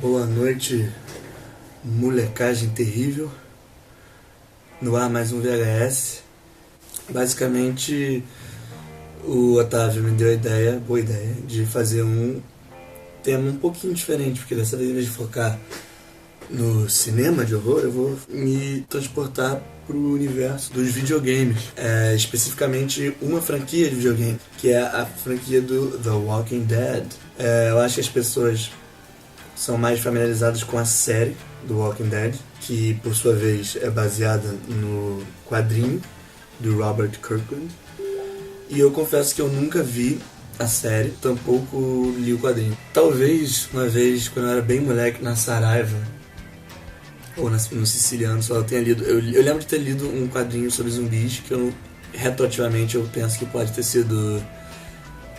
Boa noite, molecagem terrível. No ar mais um VHS. Basicamente, o Otávio me deu a boa ideia, de fazer um tema um pouquinho diferente, porque dessa vez, em vez de focar no cinema de horror, eu vou me transportar para o universo dos videogames. Especificamente uma franquia de videogame, que é a franquia do The Walking Dead. Eu acho que as pessoas são mais familiarizadas com a série do Walking Dead, que por sua vez é baseada no quadrinho do Robert Kirkland. E eu confesso que eu nunca vi a série, tampouco li o quadrinho. Talvez uma vez, quando eu era bem moleque, na Saraiva, ou no Siciliano, só eu tenha lido. Eu lembro de ter lido um quadrinho sobre zumbis, que eu, retroativamente, eu penso que pode ter sido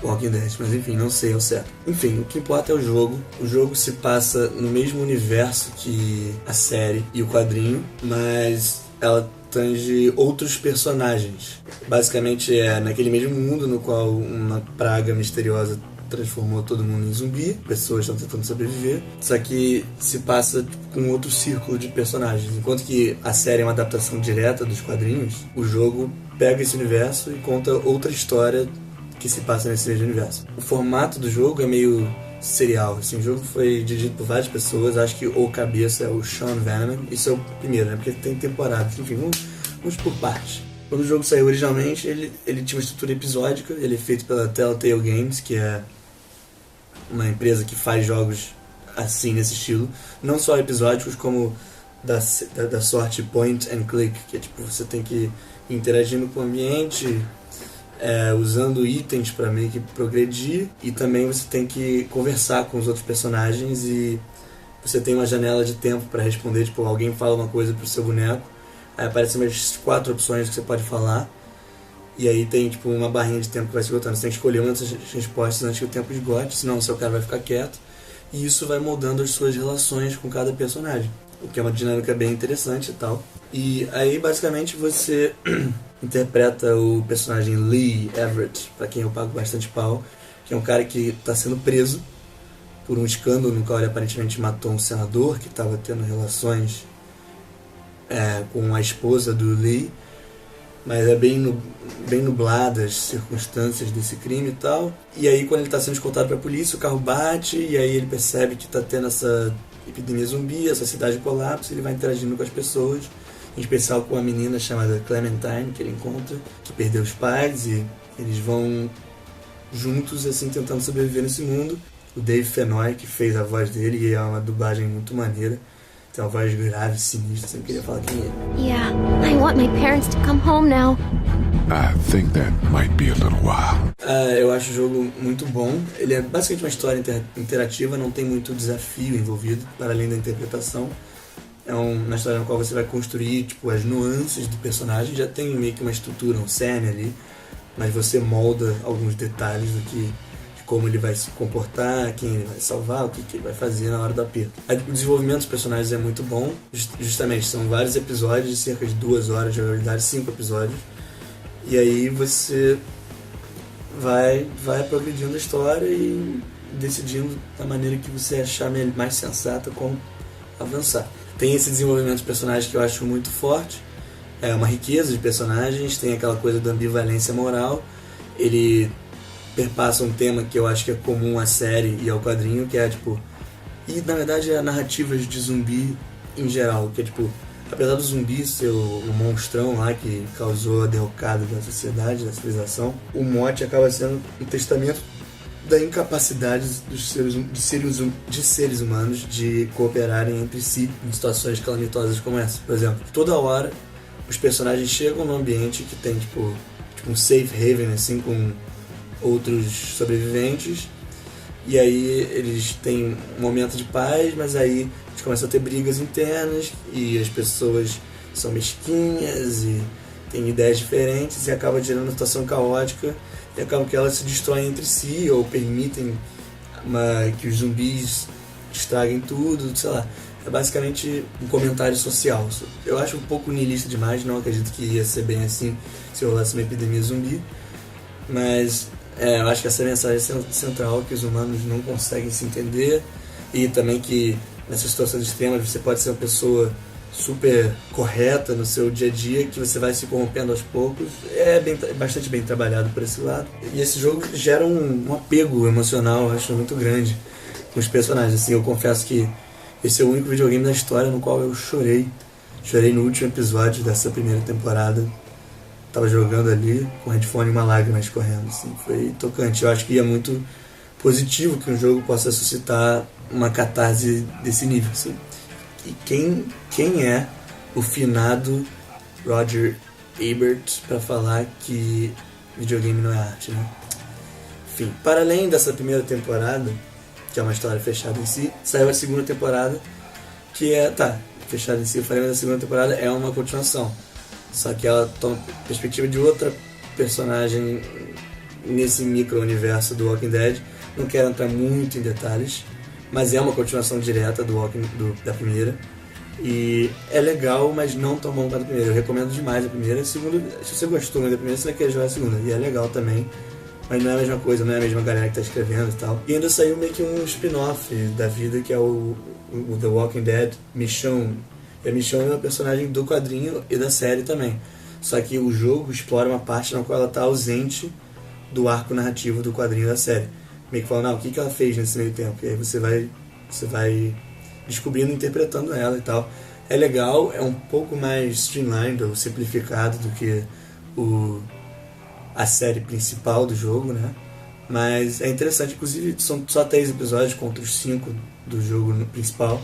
Walking Dead, mas enfim, não sei ao certo. Enfim, o que importa é o jogo. O jogo se passa no mesmo universo que a série e o quadrinho, mas ela tange outros personagens. Basicamente é naquele mesmo mundo no qual uma praga misteriosa transformou todo mundo em zumbi, pessoas estão tentando sobreviver, só que se passa com outro círculo de personagens. Enquanto que a série é uma adaptação direta dos quadrinhos, o jogo pega esse universo e conta outra história que se passa nesse mesmo universo. O formato do jogo é meio serial, assim, o jogo foi dirigido por várias pessoas, acho que o cabeça é o Sean Venom, isso é o primeiro, né, porque tem temporadas, enfim, vamos por partes. Quando o jogo saiu originalmente, ele tinha uma estrutura episódica, ele é feito pela Telltale Games, que é uma empresa que faz jogos assim, nesse estilo, não só episódicos, como da sorte point and click, que é tipo, você tem que ir interagindo com o ambiente, usando itens para meio que progredir, e também você tem que conversar com os outros personagens e você tem uma janela de tempo para responder, tipo, alguém fala uma coisa pro seu boneco, aí aparecem umas 4 opções que você pode falar, e aí tem tipo uma barrinha de tempo que vai se esgotando. Você tem que escolher uma dessas respostas antes que o tempo esgote, senão o seu cara vai ficar quieto, e isso vai moldando as suas relações com cada personagem, o que é uma dinâmica bem interessante e tal. E aí basicamente você interpreta o personagem Lee Everett, pra quem eu pago bastante pau, que é um cara que está sendo preso por um escândalo no qual ele aparentemente matou um senador que estava tendo relações com a esposa do Lee, mas é bem nubladas as circunstâncias desse crime e tal. E aí quando ele está sendo escoltado para a polícia, o carro bate, e aí ele percebe que está tendo essa epidemia zumbi, essa cidade colapsa, e ele vai interagindo com as pessoas, em especial com uma menina chamada Clementine, que ele encontra, que perdeu os pais, e eles vão juntos, assim, tentando sobreviver nesse mundo. O Dave Fennoy, que fez a voz dele, e é uma dublagem muito maneira, tem uma voz grave, sinistra, você não queria falar quem é. Yeah, I want my parents to come home now. I think that might be a little while. Eu acho o jogo muito bom. Ele é basicamente uma história interativa, não tem muito desafio envolvido, para além da interpretação. É uma história na qual você vai construir tipo, as nuances do personagem, já tem meio que uma estrutura, um cerne ali, mas você molda alguns detalhes de como ele vai se comportar, quem ele vai salvar, o que ele vai fazer na hora do aperto. O desenvolvimento dos personagens é muito bom, justamente, são vários episódios de cerca de 2 horas de jogabilidade, 5 episódios, e aí você vai progredindo a história e decidindo da maneira que você achar mais sensata como avançar. Tem esse desenvolvimento de personagens que eu acho muito forte, é uma riqueza de personagens, tem aquela coisa da ambivalência moral, ele perpassa um tema que eu acho que é comum à série e ao quadrinho, que é tipo, e na verdade é narrativas de zumbi em geral, que é tipo, apesar do zumbi ser o monstrão lá que causou a derrocada da sociedade, da civilização, o mote acaba sendo um testamento da incapacidade de seres humanos de cooperarem entre si em situações calamitosas como essa. Por exemplo, toda hora os personagens chegam num ambiente que tem tipo um safe haven assim, com outros sobreviventes, e aí eles têm um momento de paz, mas aí eles começam a ter brigas internas e as pessoas são mesquinhas e têm ideias diferentes e acaba gerando uma situação caótica e acaba que elas se destroem entre si ou permitem que os zumbis estraguem tudo, sei lá. É basicamente um comentário social. Eu acho um pouco niilista demais, não acredito que ia ser bem assim se rolasse uma epidemia zumbi, mas eu acho que essa mensagem central, que os humanos não conseguem se entender, e também que nessas situações extremas, você pode ser uma pessoa super correta no seu dia a dia, que você vai se corrompendo aos poucos. Bastante bem trabalhado por esse lado. E esse jogo gera um apego emocional, eu acho, muito grande com os personagens. Assim, eu confesso que esse é o único videogame da história no qual eu chorei. Chorei no último episódio dessa primeira temporada. Tava jogando ali com o headphone e uma lágrima escorrendo. Assim, foi tocante. Eu acho que é muito positivo que um jogo possa suscitar uma catarse desse nível. Assim. E quem é o finado Roger Ebert para falar que videogame não é arte, né? Enfim, para além dessa primeira temporada, que é uma história fechada em si, saiu a segunda temporada, que é... fechada em si, eu falei, mas a segunda temporada é uma continuação. Só que ela toma a perspectiva de outra personagem nesse micro-universo do Walking Dead. Não quero entrar muito em detalhes, mas é uma continuação direta da primeira. E é legal, mas não tão bom quanto a primeira. Eu recomendo demais a primeira. A segunda, se você gostou da primeira, você vai querer jogar a segunda. E é legal também, mas não é a mesma coisa, não é a mesma galera que tá escrevendo e tal. E ainda saiu meio que um spin-off da vida, que é o The Walking Dead, Michonne. E a Michonne é uma personagem do quadrinho e da série também. Só que o jogo explora uma parte na qual ela tá ausente do arco narrativo do quadrinho e da série. Meio que falando, o que ela fez nesse meio tempo? E aí você vai descobrindo, interpretando ela e tal. É legal, é um pouco mais streamlined ou simplificado do que a série principal do jogo, né? Mas é interessante, inclusive são só 3 episódios contra os 5 do jogo principal.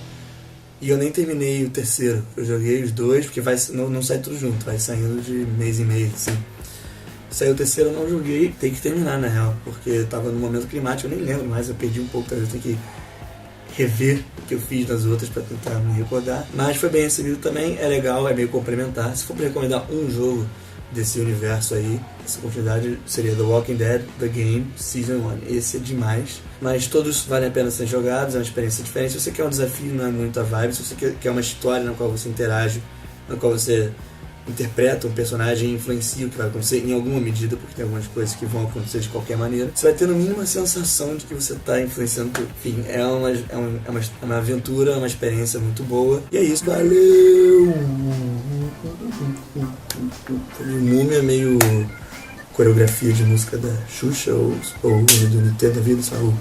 E eu nem terminei o terceiro, eu joguei os 2, porque não sai tudo junto, vai saindo de mês em mês, assim. Saiu o terceiro, eu não joguei, tem que terminar na real, porque eu tava num momento climático, eu nem lembro mais, eu perdi um pouco, eu tenho que rever o que eu fiz nas outras pra tentar me recordar. Mas foi bem recebido também, é legal, é meio complementar. Se for pra recomendar um jogo desse universo aí, essa continuidade seria The Walking Dead, The Game, Season 1. Esse é demais, mas todos valem a pena ser jogados, é uma experiência diferente. Se você quer um desafio, não é muito a vibe. Se você quer uma história na qual você interage, na qual você interpreta um personagem e influencia o que vai acontecer em alguma medida, porque tem algumas coisas que vão acontecer de qualquer maneira, você vai ter no mínimo a sensação de que você está influenciando tudo. Enfim, é uma aventura, uma experiência muito boa. E é isso, valeu! O Múmia é meio coreografia de música da Xuxa ou do Nintendo da vida, sabe?